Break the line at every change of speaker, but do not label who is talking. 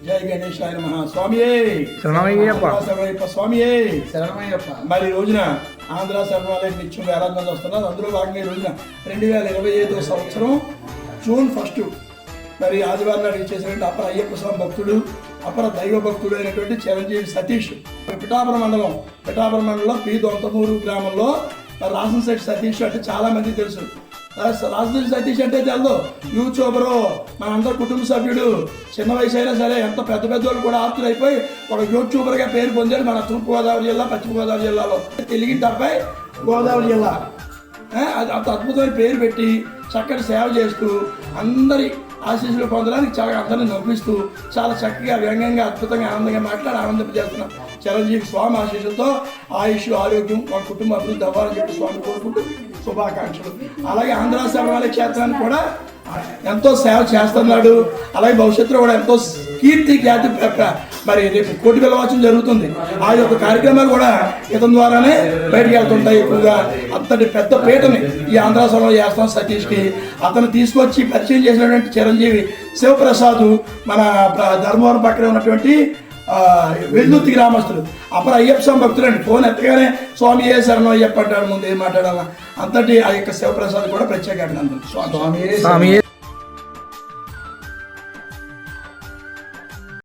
జై గణేశాయ నమః. స్వామియే
శరణమయ్యప్ప.
స్వామియే
శరణమయ్యప్ప.
మరి ఈ రోజున ఆంధ్ర సర్వాలయం నిత్యం వేలాది మంది వస్తున్నారు. అందులో భాగంగా ఈ రోజున 2025 సంవత్సరం జూన్ 1 మరి ఆదివారం నాడు చేసినటువంటి అపర అయ్యప్ప స్వామి భక్తుడు, అపర దైవ భక్తుడు అయినటువంటి చిరంజీవి సతీష్ పిఠాపురం మండలం పి దొంతమూరు గ్రామంలో రాసంశెట్టి సతీష్ అంటే చాలా మంది తెలుసు. రాజశేఖర్ సతీష్ అంటే తెలదు, యూట్యూబరు, మన అందరు కుటుంబ సభ్యుడు. చిన్న వయసు అయినా సరే ఎంత పెద్ద పెద్దోళ్ళు కూడా ఆప్తులైపోయి ఒక యూట్యూబర్గా పేరు పొందాడు మన తూర్పుగోదావరి జిల్లా, పశ్చిమ గోదావరి జిల్లాలో. తెలుగింటి అబ్బాయి గోదావరి జిల్లా అది అంత అద్భుతమైన పేరు పెట్టి చక్కటి సేవ చేస్తూ అందరి ఆశీస్సులు పొందడానికి చాలా అందరినీ నవ్విస్తూ చాలా చక్కగా వ్యంగ్యంగా అద్భుతంగా ఆనందంగా మాట్లాడి ఆనందింపజేస్తున్నాం. చిరంజీవి స్వామి ఆశీస్సులతో ఆయుష్ ఆరోగ్యం మన కుటుంబ అభివృద్ధి అవ్వాలని చెప్పి స్వామి కోరుకుంటూ శుభాకాంక్షలు. అలాగే ఆంధ్ర సర్వాలయ క్షేత్రానికి కూడా ఎంతో సేవ చేస్తున్నాడు. అలాగే భవిష్యత్తులో కూడా ఎంతో కీర్తి ఖ్యాతి మరి రేపు కోటి పిలవాల్సిన జరుగుతుంది. ఆ యొక్క కార్యక్రమాలు కూడా ఇతని ద్వారానే బయటకు వెళ్తుంటాయి. ఎక్కువగా అంతటి పెద్ద పీటని ఈ ఆంధ్ర సభలో చేస్తాం సతీష్కి. అతను తీసుకొచ్చి పరిచయం చేసినటువంటి చిరంజీవి శివప్రసాద్ మన ధర్మవరం పక్కన ఉన్నటువంటి వెల్లుత్తి గ్రామస్తులు అపర అయ్యప్ప స్వామి భక్తులు అండి. ఫోన్ ఎత్తగానే స్వామి ఏ శరణం అయ్యప్ప అంటాడు, ముందు ఏం మాట్లాడాలా. అంతటి ఆ యొక్క శివప్రసాద్ కూడా ప్రత్యేక అభినందనలు. స్వామి